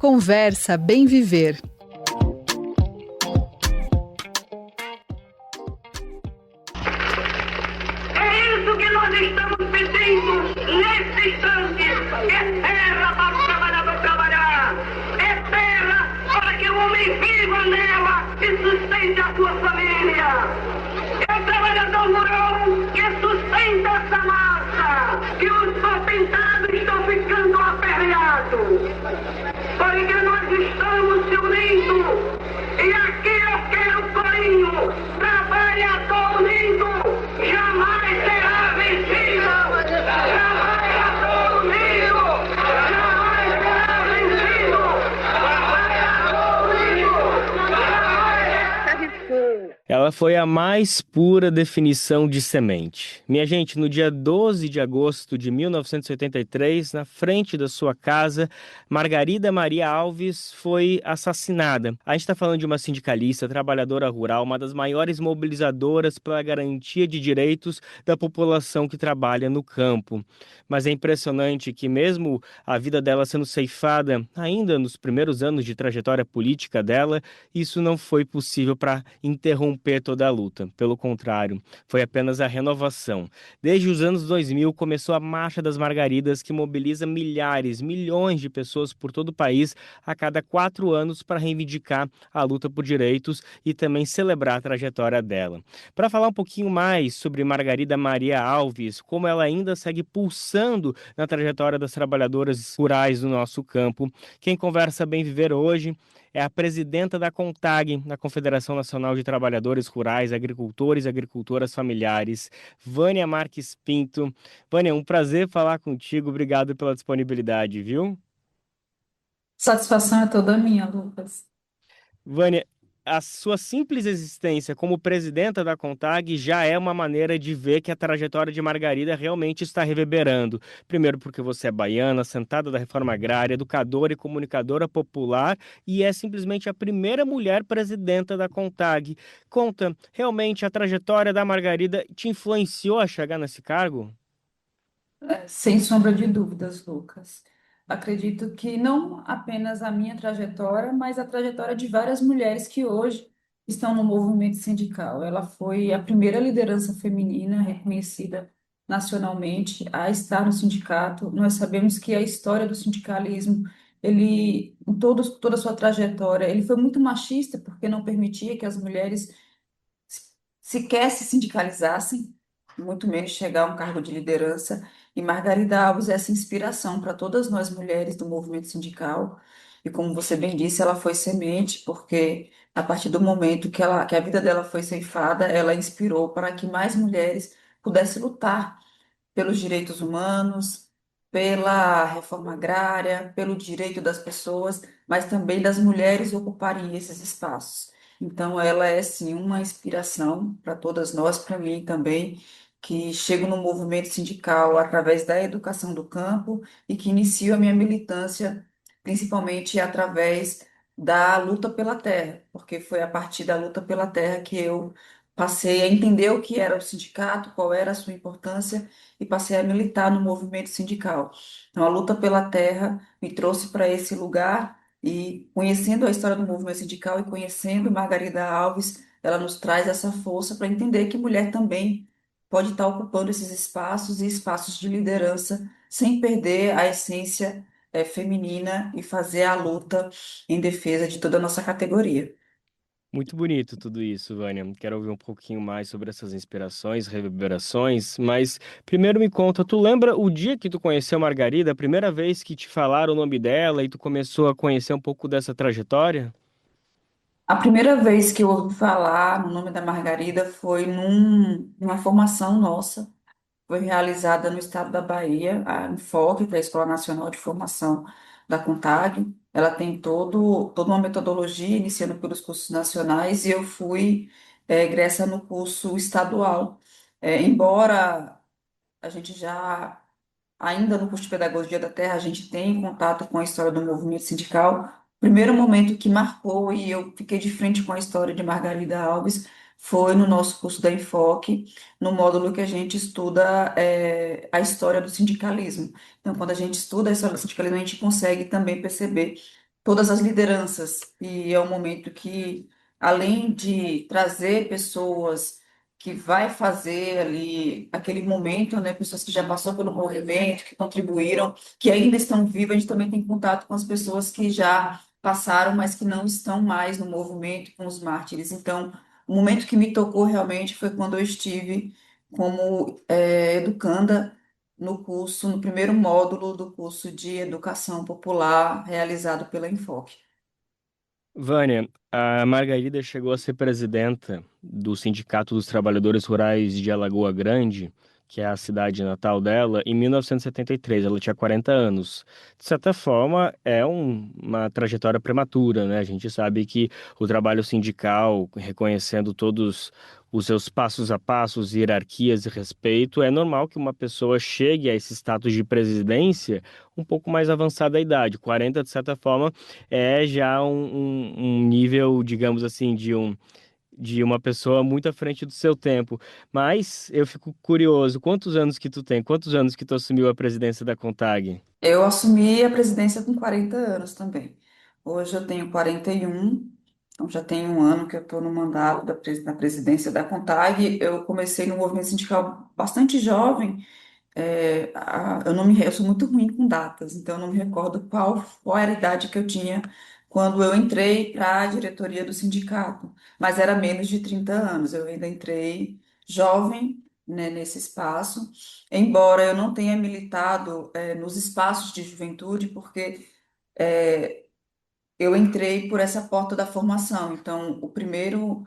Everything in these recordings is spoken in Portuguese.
Conversa Bem Viver. É isso que nós estamos pedindo nesse instante. É terra para o trabalhador trabalhar. É terra para que o homem viva nela e sustente a sua família. É o trabalhador rural que sustenta essa massa, que os potentados estão ficando aperreados. Porque nós estamos se unindo. E aqui eu quero corinho, trabalhador unido, jamais será vencido. Trabalhador unido, jamais será vencido. Trabalhador unido, jamais será vencido. Ela foi a mais pura definição de semente. Minha gente, no dia 12 de agosto de 1983, na frente da sua casa, Margarida Maria Alves foi assassinada. A gente está falando de uma sindicalista, trabalhadora rural, uma das maiores mobilizadoras pela garantia de direitos da população que trabalha no campo. Mas é impressionante que mesmo a vida dela sendo ceifada, ainda nos primeiros anos de trajetória política dela, isso não foi possível para interromper toda a luta. Pelo contrário, foi apenas a renovação. Desde os anos 2000 começou a Marcha das Margaridas, que mobiliza milhares, milhões de pessoas por todo o país a cada 4 anos para reivindicar a luta por direitos e também celebrar a trajetória dela. Para falar um pouquinho mais sobre Margarida Maria Alves, como ela ainda segue pulsando na trajetória das trabalhadoras rurais do nosso campo, quem conversa Bem Viver hoje é a presidenta da CONTAG, na Confederação Nacional de Trabalhadores Rurais, Agricultores e Agricultoras Familiares, Vânia Marques Pinto. Vânia, um prazer falar contigo, obrigado pela disponibilidade, viu? Satisfação é toda minha, Lucas. Vânia, a sua simples existência como presidenta da CONTAG já é uma maneira de ver que a trajetória de Margarida realmente está reverberando. Primeiro porque você é baiana, sentada da reforma agrária, educadora e comunicadora popular e é simplesmente a primeira mulher presidenta da CONTAG. Conta, realmente a trajetória da Margarida te influenciou a chegar nesse cargo? Sem sombra de dúvidas, Lucas. Acredito que não apenas a minha trajetória, mas a trajetória de várias mulheres que hoje estão no movimento sindical. Ela foi a primeira liderança feminina reconhecida nacionalmente a estar no sindicato. Nós sabemos que a história do sindicalismo, ele, em toda a sua trajetória, ele foi muito machista, porque não permitia que as mulheres sequer se sindicalizassem, muito menos chegar a um cargo de liderança. E Margarida Alves é essa inspiração para todas nós mulheres do movimento sindical. E como você bem disse, ela foi semente, porque a partir do momento que a vida dela foi ceifada, ela inspirou para que mais mulheres pudessem lutar pelos direitos humanos, pela reforma agrária, pelo direito das pessoas, mas também das mulheres ocuparem esses espaços. Então, ela é, sim, uma inspiração para todas nós, para mim também, que chego no movimento sindical através da educação do campo e que inicio a minha militância principalmente através da luta pela terra, porque foi a partir da luta pela terra que eu passei a entender o que era o sindicato, qual era a sua importância e passei a militar no movimento sindical. Então, a luta pela terra me trouxe para esse lugar e, conhecendo a história do movimento sindical e conhecendo Margarida Alves, ela nos traz essa força para entender que mulher também pode estar ocupando esses espaços e espaços de liderança sem perder a essência feminina e fazer a luta em defesa de toda a nossa categoria. Muito bonito tudo isso, Vânia. Quero ouvir um pouquinho mais sobre essas inspirações, reverberações, mas primeiro me conta, tu lembra o dia que tu conheceu a Margarida, a primeira vez que te falaram o nome dela e tu começou a conhecer um pouco dessa trajetória? A primeira vez que eu ouvi falar no nome da Margarida foi numa formação nossa. Foi realizada no estado da Bahia, a Enfoque, que é a Escola Nacional de Formação da CONTAG. Ela tem toda uma metodologia, iniciando pelos cursos nacionais, e eu fui egressa no curso estadual. Embora a gente já, ainda no curso de Pedagogia da Terra, a gente tem contato com a história do movimento sindical, o primeiro momento que marcou e eu fiquei de frente com a história de Margarida Alves foi no nosso curso da Enfoque, no módulo que a gente estuda a história do sindicalismo. Então, quando a gente estuda a história do sindicalismo, a gente consegue também perceber todas as lideranças. E é um momento que, além de trazer pessoas que vai fazer ali aquele momento, né, pessoas que já passou pelo movimento, que contribuíram, que ainda estão vivas, a gente também tem contato com as pessoas que já passaram, mas que não estão mais no movimento, com os mártires. Então, o momento que me tocou realmente foi quando eu estive como educanda no curso, no primeiro módulo do curso de Educação Popular realizado pela Enfoque. Vânia, a Margarida chegou a ser presidenta do Sindicato dos Trabalhadores Rurais de Alagoa Grande, que é a cidade natal dela, em 1973. Ela tinha 40 anos. De certa forma, é uma trajetória prematura, né? A gente sabe que o trabalho sindical, reconhecendo todos os seus passos a passos, hierarquias e respeito, é normal que uma pessoa chegue a esse status de presidência um pouco mais avançada da idade. 40, de certa forma, é já um nível, digamos assim, de uma pessoa muito à frente do seu tempo. Mas eu fico curioso, quantos anos que tu tem? Quantos anos que tu assumiu a presidência da CONTAG? Eu assumi a presidência com 40 anos também. Hoje eu tenho 41, então já tem um ano que eu estou no mandato da presidência da CONTAG. Eu comecei no movimento sindical bastante jovem. Eu não me, eu sou muito ruim com datas, então eu não me recordo qual era a idade que eu tinha quando eu entrei para a diretoria do sindicato, mas era menos de 30 anos. Eu ainda entrei jovem, né, nesse espaço, embora eu não tenha militado, nos espaços de juventude, porque eu entrei por essa porta da formação. Então, o primeiro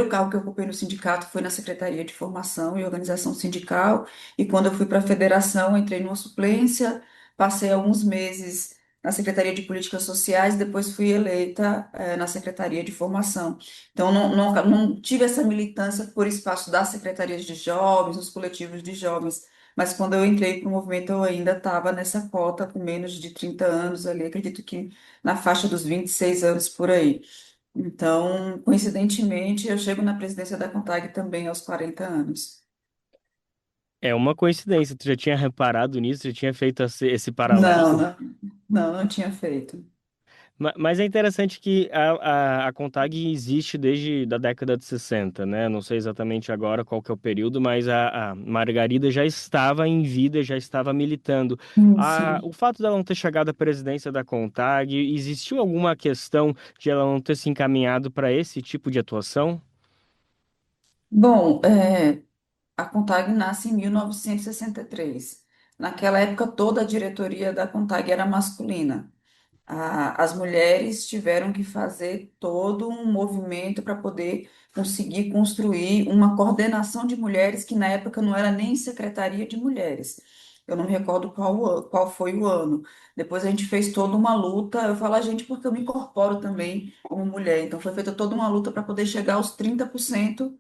cargo que eu ocupei no sindicato foi na Secretaria de Formação e Organização Sindical. E quando eu fui para a federação, eu entrei numa suplência, passei alguns meses na Secretaria de Políticas Sociais, depois fui eleita, na Secretaria de Formação. Então, não tive essa militância por espaço das secretarias de jovens, nos coletivos de jovens. Mas quando eu entrei para o movimento, eu ainda estava nessa cota, com menos de 30 anos ali. Acredito que na faixa dos 26 anos por aí. Então, coincidentemente, eu chego na presidência da CONTAG também aos 40 anos. É uma coincidência, tu já tinha reparado nisso, já tinha feito esse Não, paralelo? não, não tinha feito. Mas é interessante que a CONTAG existe desde a década de 60, né? Não sei exatamente agora qual que é o período, mas a Margarida já estava em vida, já estava militando. O Sim. fato dela não ter chegado à presidência da CONTAG, existiu alguma questão de ela não ter se encaminhado para esse tipo de atuação? Bom, a CONTAG nasce em 1963. Naquela época, toda a diretoria da CONTAG era masculina. As mulheres tiveram que fazer todo um movimento para poder conseguir construir uma coordenação de mulheres que na época não era nem secretaria de mulheres. Eu não me recordo qual foi o ano. Depois a gente fez toda uma luta. Eu falo a gente porque eu me incorporo também como mulher. Então foi feita toda uma luta para poder chegar aos 30%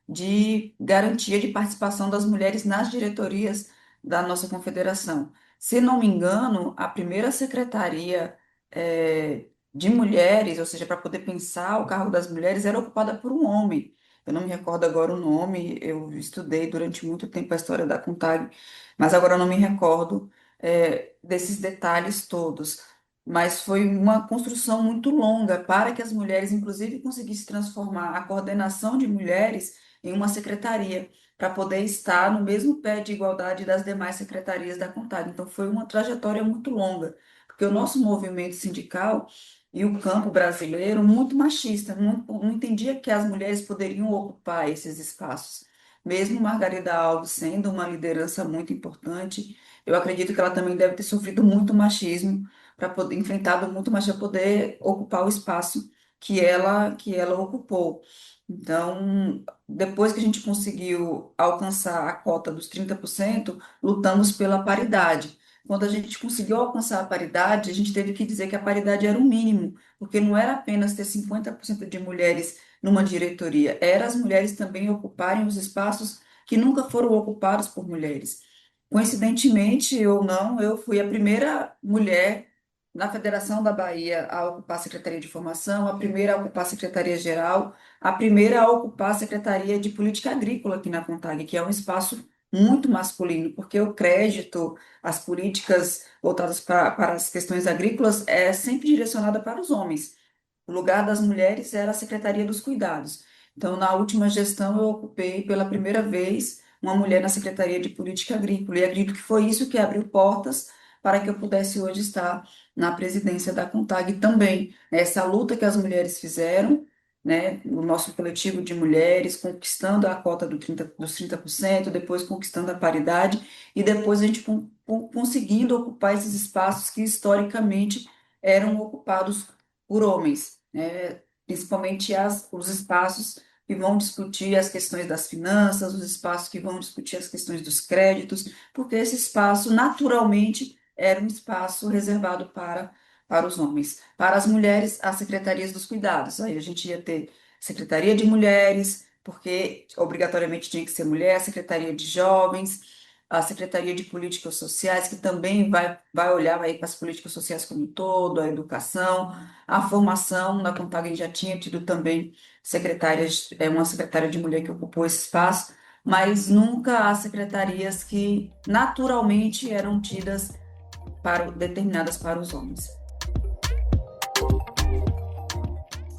de garantia de participação das mulheres nas diretorias da nossa confederação. Se não me engano, a primeira secretaria de mulheres, ou seja, para poder pensar o cargo das mulheres, era ocupada por um homem. Eu não me recordo agora o nome, eu estudei durante muito tempo a história da CONTAG, mas agora eu não me recordo, desses detalhes todos. Mas foi uma construção muito longa para que as mulheres, inclusive, conseguissem transformar a coordenação de mulheres em uma secretaria, para poder estar no mesmo pé de igualdade das demais secretarias da CONTAG. Então, foi uma trajetória muito longa, porque o nosso movimento sindical e o campo brasileiro, muito machista, não entendia que as mulheres poderiam ocupar esses espaços. Mesmo Margarida Alves sendo uma liderança muito importante, eu acredito que ela também deve ter sofrido muito machismo para poder enfrentado muito machismo para poder ocupar o espaço que ela ocupou. Então, depois que a gente conseguiu alcançar a cota dos 30%, lutamos pela paridade. Quando a gente conseguiu alcançar a paridade, a gente teve que dizer que a paridade era o mínimo, porque não era apenas ter 50% de mulheres numa diretoria, era as mulheres também ocuparem os espaços que nunca foram ocupados por mulheres. Coincidentemente ou não, eu fui a primeira mulher na Federação da Bahia a ocupar a Secretaria de Formação, a primeira a ocupar a Secretaria-Geral, a primeira a ocupar a Secretaria de Política Agrícola aqui na CONTAG, que é um espaço muito masculino, porque o crédito, as políticas voltadas para as questões agrícolas é sempre direcionada para os homens. O lugar das mulheres era a Secretaria dos Cuidados. Então, na última gestão, eu ocupei pela primeira vez uma mulher na Secretaria de Política Agrícola, e acredito que foi isso que abriu portas para que eu pudesse hoje estar na presidência da CONTAG também. Essa luta que as mulheres fizeram, né, o nosso coletivo de mulheres, conquistando a cota dos 30%, depois conquistando a paridade, e depois a gente conseguindo ocupar esses espaços que historicamente eram ocupados por homens, né? Principalmente os espaços que vão discutir as questões das finanças, os espaços que vão discutir as questões dos créditos, porque esse espaço naturalmente era um espaço reservado para os homens. Para as mulheres, as secretarias dos cuidados. Aí a gente ia ter secretaria de mulheres, porque obrigatoriamente tinha que ser mulher, a secretaria de jovens, a Secretaria de Políticas Sociais, que também vai olhar aí para as políticas sociais como um todo, a educação, a formação. Na Contagem já tinha tido também uma secretária de mulher que ocupou esse espaço, mas nunca as secretarias que naturalmente eram tidas determinadas para os homens.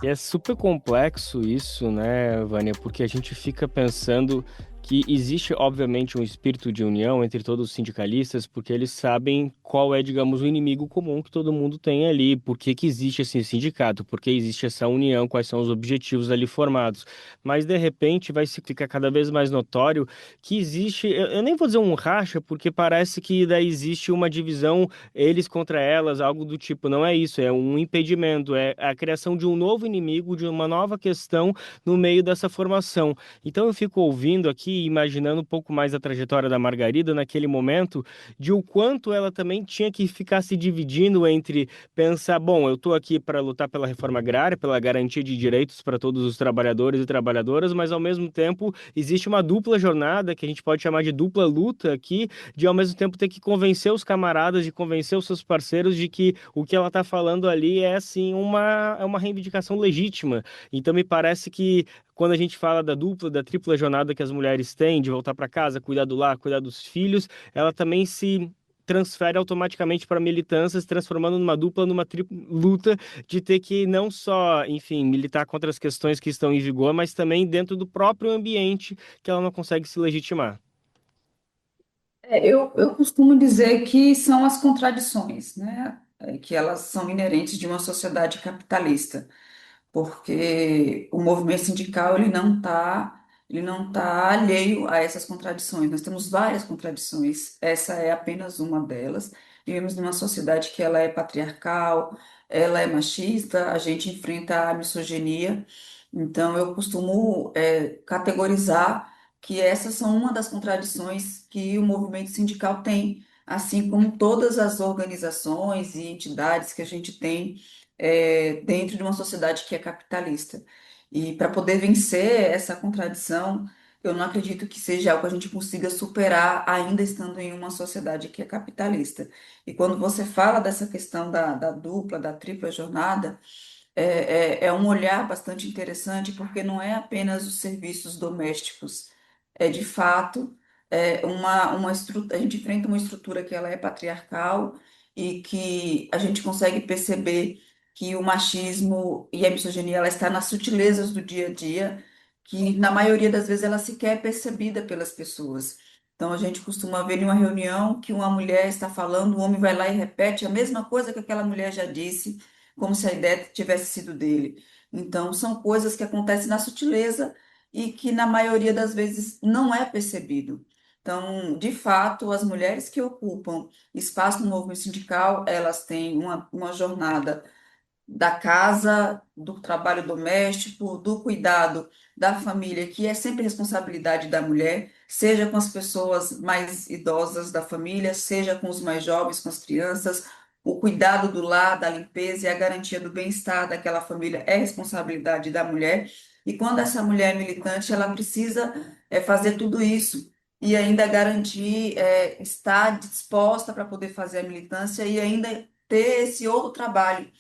E é super complexo isso, né, Vânia? Porque a gente fica pensando que existe, obviamente, um espírito de união entre todos os sindicalistas, porque eles sabem qual é, digamos, o inimigo comum que todo mundo tem ali, por que que existe esse sindicato, por que existe essa união, quais são os objetivos ali formados. Mas, de repente, vai se ficar cada vez mais notório que existe, eu nem vou dizer um racha, porque parece que daí existe uma divisão, eles contra elas, algo do tipo. Não é isso, é um impedimento, é a criação de um novo inimigo, de uma nova questão no meio dessa formação. Então eu fico ouvindo aqui, imaginando um pouco mais a trajetória da Margarida naquele momento, de o quanto ela também tinha que ficar se dividindo entre pensar, bom, eu estou aqui para lutar pela reforma agrária, pela garantia de direitos para todos os trabalhadores e trabalhadoras, mas ao mesmo tempo existe uma dupla jornada, que a gente pode chamar de dupla luta aqui, de ao mesmo tempo ter que convencer os camaradas, de convencer os seus parceiros de que o que ela está falando ali é, assim, é uma reivindicação legítima. Então me parece que quando a gente fala da dupla, da tripla jornada que as mulheres têm, de voltar para casa, cuidar do lar, cuidar dos filhos, ela também se transfere automaticamente para a militância, se transformando numa dupla, numa tripla luta de ter que não só, enfim, militar contra as questões que estão em vigor, mas também dentro do próprio ambiente que ela não consegue se legitimar. Eu costumo dizer que são as contradições, né? Que elas são inerentes de uma sociedade capitalista, porque o movimento sindical ele não tá alheio a essas contradições. Nós temos várias contradições. Essa é apenas uma delas. Vivemos numa sociedade que ela é patriarcal, ela é machista, a gente enfrenta a misoginia. Então, eu costumo categorizar que essas são uma das contradições que o movimento sindical tem, assim como todas as organizações e entidades que a gente tem dentro de uma sociedade que é capitalista. E para poder vencer essa contradição, eu não acredito que seja algo que a gente consiga superar ainda estando em uma sociedade que é capitalista. E quando você fala dessa questão da dupla, da tripla jornada, é um olhar bastante interessante, porque não é apenas os serviços domésticos, é de fato a gente enfrenta uma estrutura que ela é patriarcal e que a gente consegue perceber que o machismo e a misoginia ela está nas sutilezas do dia a dia, que na maioria das vezes ela sequer é percebida pelas pessoas. Então a gente costuma ver em uma reunião que uma mulher está falando, o homem vai lá e repete a mesma coisa que aquela mulher já disse, como se a ideia tivesse sido dele. Então são coisas que acontecem na sutileza e que na maioria das vezes não é percebido. Então, de fato, as mulheres que ocupam espaço no movimento sindical, elas têm uma jornada da casa, do trabalho doméstico, do cuidado da família, que é sempre responsabilidade da mulher, seja com as pessoas mais idosas da família, seja com os mais jovens, com as crianças. O cuidado do lar, da limpeza e a garantia do bem-estar daquela família é responsabilidade da mulher. E quando essa mulher é militante, ela precisa fazer tudo isso e ainda garantir, estar disposta para poder fazer a militância e ainda ter esse outro trabalho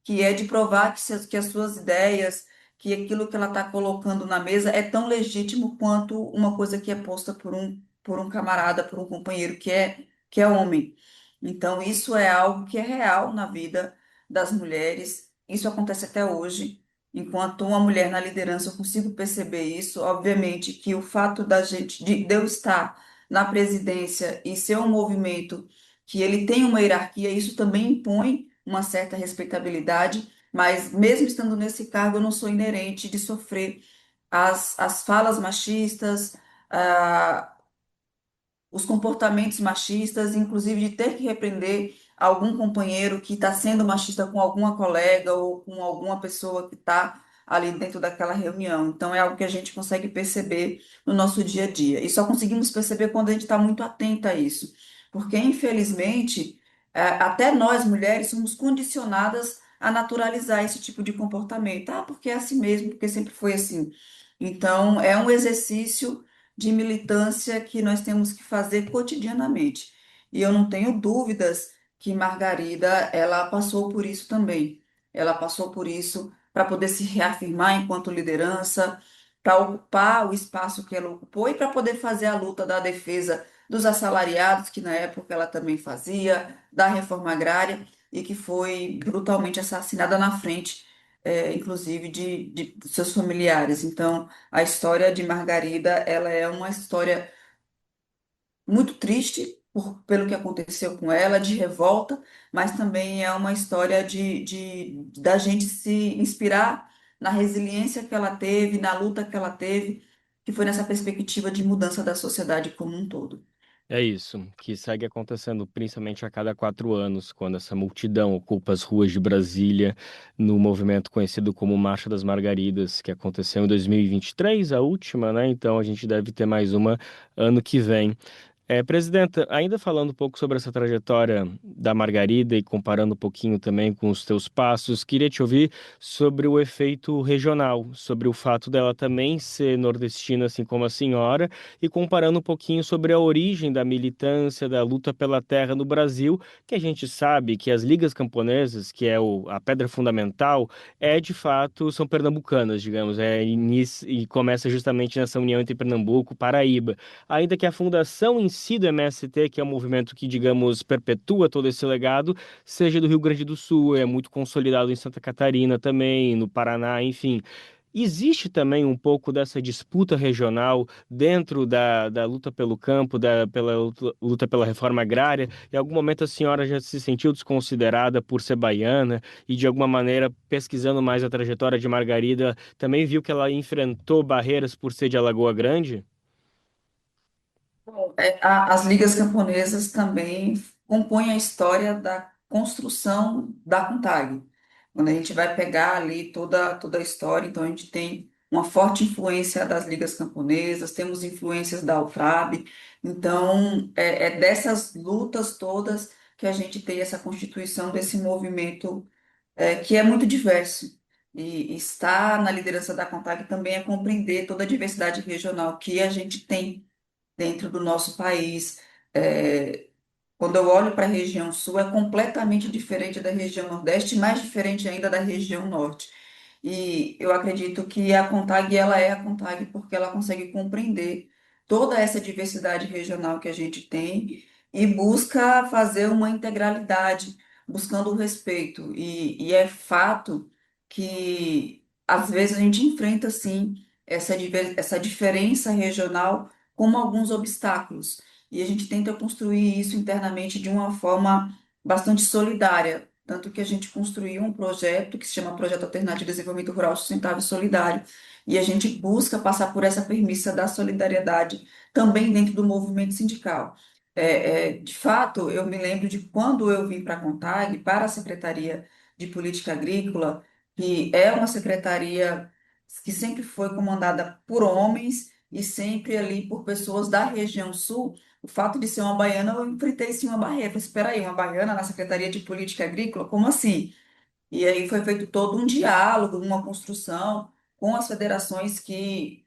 que é de provar que as suas ideias, que aquilo que ela está colocando na mesa é tão legítimo quanto uma coisa que é posta por um por um camarada, por um companheiro que é homem. Então, isso é algo que é real na vida das mulheres. Isso acontece até hoje. Enquanto uma mulher na liderança, eu consigo perceber isso. Obviamente que o fato de eu estar na presidência e ser um movimento que ele tem uma hierarquia, isso também impõe uma certa respeitabilidade, mas mesmo estando nesse cargo, eu não sou inerente de sofrer as falas machistas, ah, os comportamentos machistas, inclusive de ter que repreender algum companheiro que está sendo machista com alguma colega ou com alguma pessoa que está ali dentro daquela reunião. Então, é algo que a gente consegue perceber no nosso dia a dia. E só conseguimos perceber quando a gente está muito atenta a isso. Porque, infelizmente, até nós, mulheres, somos condicionadas a naturalizar esse tipo de comportamento. Ah, porque é assim mesmo, porque sempre foi assim. Então, é um exercício de militância que nós temos que fazer cotidianamente. E eu não tenho dúvidas que Margarida, ela passou por isso também. Ela passou por isso para poder se reafirmar enquanto liderança, para ocupar o espaço que ela ocupou e para poder fazer a luta da defesa dos assalariados, que na época ela também fazia, da reforma agrária e que foi brutalmente assassinada na frente, inclusive de seus familiares. Então, a história de Margarida, ela é uma história muito triste pelo que aconteceu com ela, de revolta, mas também é uma história da gente se inspirar na resiliência que ela teve, na luta que ela teve, que foi nessa perspectiva de mudança da sociedade como um todo. É isso, que segue acontecendo principalmente a cada 4 anos, quando essa multidão ocupa as ruas de Brasília, no movimento conhecido como Marcha das Margaridas, que aconteceu em 2023, a última, né? Então a gente deve ter mais uma ano que vem. Presidenta, ainda falando um pouco sobre essa trajetória da Margarida e comparando um pouquinho também com os teus passos, queria te ouvir sobre o efeito regional, sobre o fato dela também ser nordestina, assim como a senhora, e comparando um pouquinho sobre a origem da militância, da luta pela terra no Brasil, que a gente sabe que as ligas camponesas, que é a pedra fundamental, de fato, são pernambucanas, digamos, e começa justamente nessa união entre Pernambuco e Paraíba. Ainda que a fundação em si do MST, que é um movimento que, digamos, perpetua todo esse legado, seja do Rio Grande do Sul, é muito consolidado em Santa Catarina também, no Paraná, enfim. Existe também um pouco dessa disputa regional dentro da luta pelo campo, pela luta pela reforma agrária. Em algum momento a senhora já se sentiu desconsiderada por ser baiana e, de alguma maneira, pesquisando mais a trajetória de Margarida, também viu que ela enfrentou barreiras por ser de Alagoa Grande? As ligas camponesas também compõem a história da construção da CONTAG. Quando a gente vai pegar ali toda a história, então a gente tem uma forte influência das ligas camponesas, temos influências da UFRAB, então é dessas lutas todas que a gente tem essa constituição desse movimento que é muito diverso. E estar na liderança da CONTAG também é compreender toda a diversidade regional que a gente tem dentro do nosso país. É, Quando eu olho para a região sul, é completamente diferente da região nordeste, mais diferente ainda da região norte. E eu acredito que a CONTAG, ela é a CONTAG porque ela consegue compreender toda essa diversidade regional que a gente tem e busca fazer uma integralidade, buscando o respeito. E é fato que, às vezes, a gente enfrenta, sim, essa diferença regional como alguns obstáculos. E a gente tenta construir isso internamente de uma forma bastante solidária. Tanto que a gente construiu um projeto que se chama Projeto Alternativo de Desenvolvimento Rural Sustentável e Solidário. E a gente busca passar por essa premissa da solidariedade também dentro do movimento sindical. De fato, eu me lembro de quando eu vim para a CONTAG, para a Secretaria de Política Agrícola, que é uma secretaria que sempre foi comandada por homens e sempre ali por pessoas da região sul. O fato de ser uma baiana, eu enfrentei sim uma barreira. Falei, espera aí, uma baiana na Secretaria de Política Agrícola? Como assim? E aí foi feito todo um diálogo, uma construção com as federações que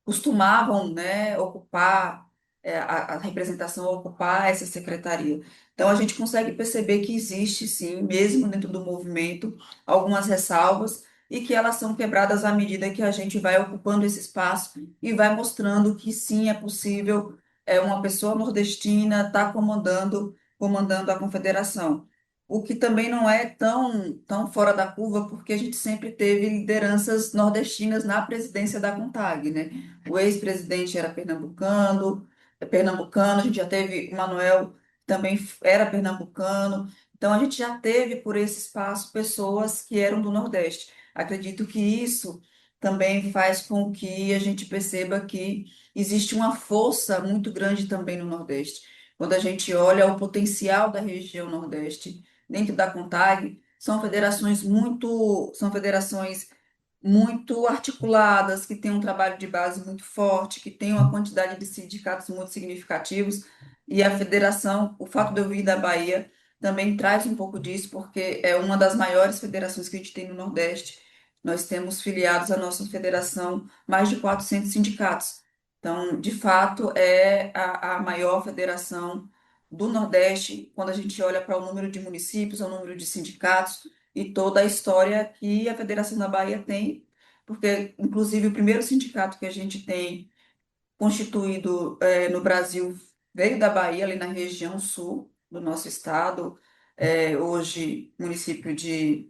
costumavam, né, ocupar a representação, ocupar essa secretaria. Então a gente consegue perceber que existe sim, mesmo dentro do movimento, algumas ressalvas e que elas são quebradas à medida que a gente vai ocupando esse espaço e vai mostrando que sim é possível uma pessoa nordestina está comandando a confederação. O que também não é tão fora da curva, porque a gente sempre teve lideranças nordestinas na presidência da CONTAG, né? O ex-presidente era pernambucano, a gente já teve o Manuel, também era pernambucano. Então, a gente já teve por esse espaço pessoas que eram do Nordeste. Acredito que isso também faz com que a gente perceba que existe uma força muito grande também no Nordeste. Quando a gente olha o potencial da região Nordeste dentro da CONTAG, são federações muito articuladas, que têm um trabalho de base muito forte, que têm uma quantidade de sindicatos muito significativos, e a federação, o fato de eu vir da Bahia, também traz um pouco disso, porque é uma das maiores federações que a gente tem no Nordeste. Nós temos filiados à nossa federação mais de 400 sindicatos. Então, de fato, é a maior federação do Nordeste, quando a gente olha para o número de municípios, o número de sindicatos, e toda a história que a Federação da Bahia tem, porque, inclusive, o primeiro sindicato que a gente tem constituído no Brasil veio da Bahia, ali na região sul do nosso estado, hoje município de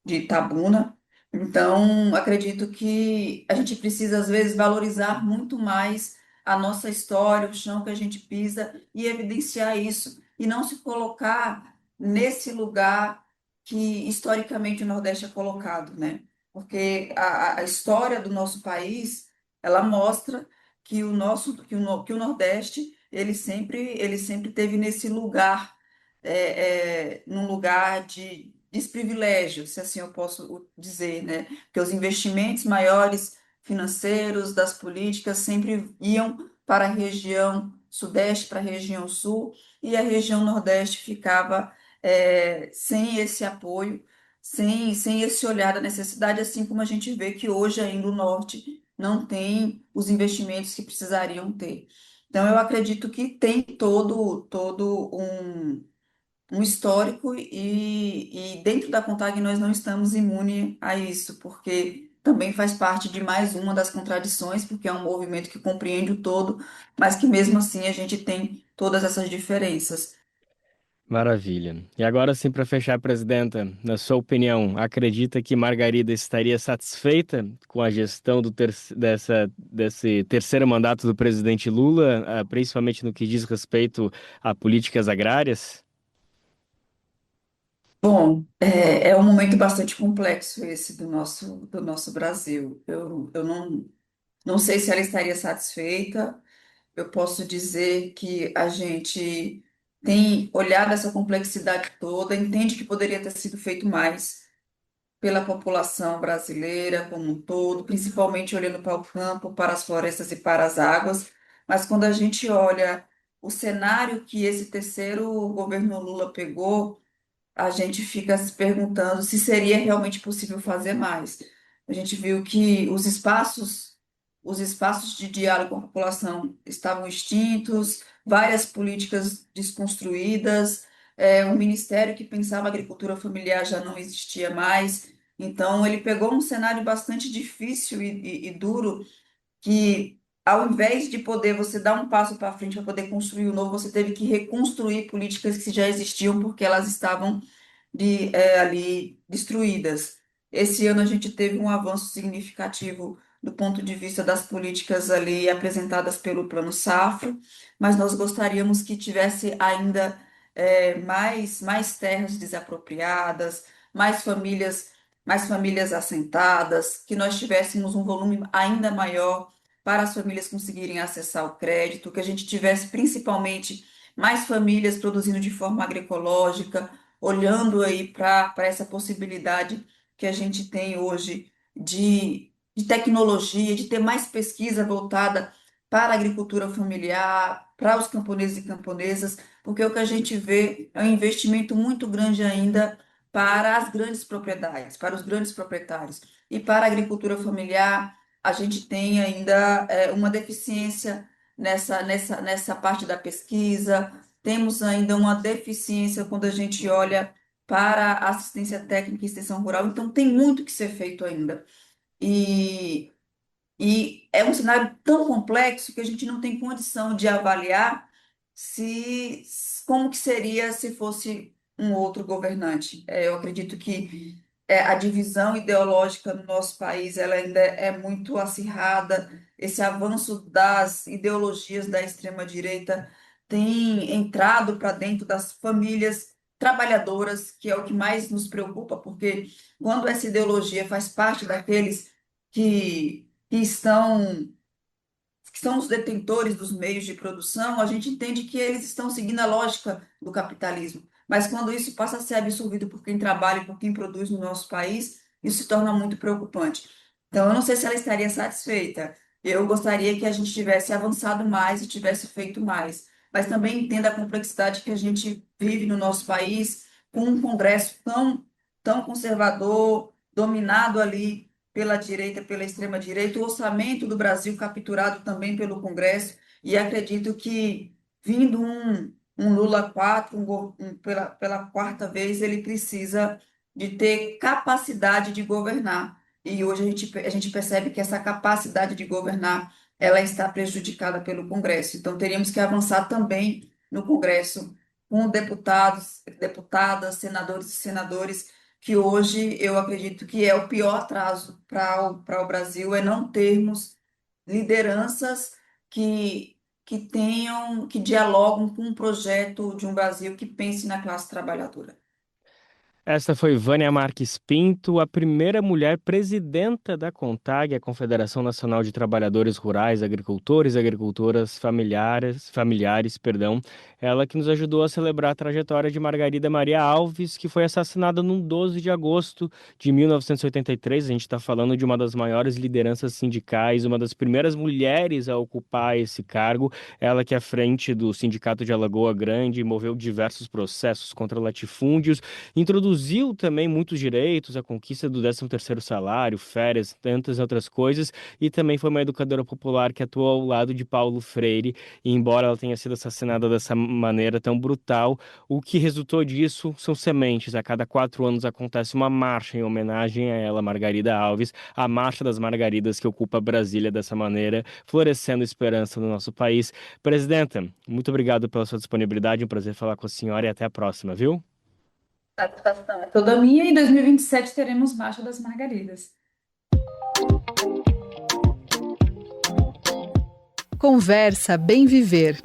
Itabuna. Então, acredito que a gente precisa, às vezes, valorizar muito mais a nossa história, o chão que a gente pisa e evidenciar isso, e não se colocar nesse lugar que historicamente o Nordeste é colocado, né? Porque a história do nosso país, ela mostra que que o Nordeste, ele sempre teve nesse lugar, num lugar de desprivilégio, se assim eu posso dizer, né? Porque os investimentos maiores financeiros das políticas sempre iam para a região Sudeste, para a região Sul, e a região Nordeste ficava sem esse apoio, sem esse olhar da necessidade, assim como a gente vê que hoje ainda o Norte não tem os investimentos que precisariam ter. Então, eu acredito que tem todo um histórico e dentro da CONTAG nós não estamos imunes a isso, porque também faz parte de mais uma das contradições, porque é um movimento que compreende o todo, mas que mesmo assim a gente tem todas essas diferenças. Maravilha. E agora sim, para fechar, presidenta, na sua opinião, acredita que Margarida estaria satisfeita com a gestão desse terceiro mandato do presidente Lula, principalmente no que diz respeito a políticas agrárias? Bom, é um momento bastante complexo esse do nosso Brasil. Eu não sei se ela estaria satisfeita. Eu posso dizer que a gente tem olhado essa complexidade toda, entende que poderia ter sido feito mais pela população brasileira como um todo, principalmente olhando para o campo, para as florestas e para as águas. Mas quando a gente olha o cenário que esse terceiro governo Lula pegou, a gente fica se perguntando se seria realmente possível fazer mais. A gente viu que os espaços de diálogo com a população estavam extintos, várias políticas desconstruídas, um ministério que pensava agricultura familiar já não existia mais. Então, ele pegou um cenário bastante difícil e duro que, ao invés de poder você dar um passo para frente para poder construir o novo, você teve que reconstruir políticas que já existiam porque elas estavam ali destruídas. Esse ano a gente teve um avanço significativo do ponto de vista das políticas ali apresentadas pelo Plano Safra, mas nós gostaríamos que tivesse ainda mais terras desapropriadas, mais famílias assentadas, que nós tivéssemos um volume ainda maior para as famílias conseguirem acessar o crédito, que a gente tivesse principalmente mais famílias produzindo de forma agroecológica, olhando aí para essa possibilidade que a gente tem hoje de tecnologia, de ter mais pesquisa voltada para a agricultura familiar, para os camponeses e camponesas, porque o que a gente vê é um investimento muito grande ainda para as grandes propriedades, para os grandes proprietários. E para a agricultura familiar, a gente tem ainda uma deficiência nessa parte da pesquisa, temos ainda uma deficiência quando a gente olha para a assistência técnica e extensão rural, então tem muito que ser feito ainda. E E é um cenário tão complexo que a gente não tem condição de avaliar se como que seria se fosse um outro governante. Eu acredito que a divisão ideológica no nosso país ela ainda é muito acirrada. Esse avanço das ideologias da extrema-direita tem entrado para dentro das famílias trabalhadoras, que é o que mais nos preocupa, porque quando essa ideologia faz parte daqueles que são os detentores dos meios de produção, a gente entende que eles estão seguindo a lógica do capitalismo. Mas quando isso passa a ser absorvido por quem trabalha e por quem produz no nosso país, isso se torna muito preocupante. Então, eu não sei se ela estaria satisfeita. Eu gostaria que a gente tivesse avançado mais e tivesse feito mais. Mas também entenda a complexidade que a gente vive no nosso país, com um Congresso tão conservador, dominado ali pela direita, pela extrema-direita, o orçamento do Brasil capturado também pelo Congresso, e acredito que, vindo um Lula 4, pela quarta vez, ele precisa de ter capacidade de governar. E hoje a gente percebe que essa capacidade de governar ela está prejudicada pelo Congresso. Então, teríamos que avançar também no Congresso com deputados, deputadas, senadores e senadores que hoje eu acredito que é o pior atraso para o Brasil, é não termos lideranças que, que dialogam com um projeto de um Brasil que pense na classe trabalhadora. Esta foi Vânia Marques Pinto, a primeira mulher presidenta da CONTAG, a Confederação Nacional de Trabalhadores Rurais, Agricultores e Agricultoras Familiares, perdão. Ela que nos ajudou a celebrar a trajetória de Margarida Maria Alves, que foi assassinada no 12 de agosto de 1983. A gente está falando de uma das maiores lideranças sindicais, uma das primeiras mulheres a ocupar esse cargo. Ela que é à frente do Sindicato de Alagoa Grande, moveu diversos processos contra latifúndios, introduziu também muitos direitos, a conquista do 13º salário, férias, tantas outras coisas, e também foi uma educadora popular que atuou ao lado de Paulo Freire, e embora ela tenha sido assassinada dessa maneira tão brutal, o que resultou disso são sementes. A cada 4 anos acontece uma marcha em homenagem a ela, Margarida Alves, a Marcha das Margaridas, que ocupa Brasília dessa maneira, florescendo esperança no nosso país. Presidenta, muito obrigado pela sua disponibilidade, um prazer falar com a senhora e até a próxima, viu? Satisfação é toda minha, e em 2027 teremos Marcha das Margaridas. Conversa Bem Viver.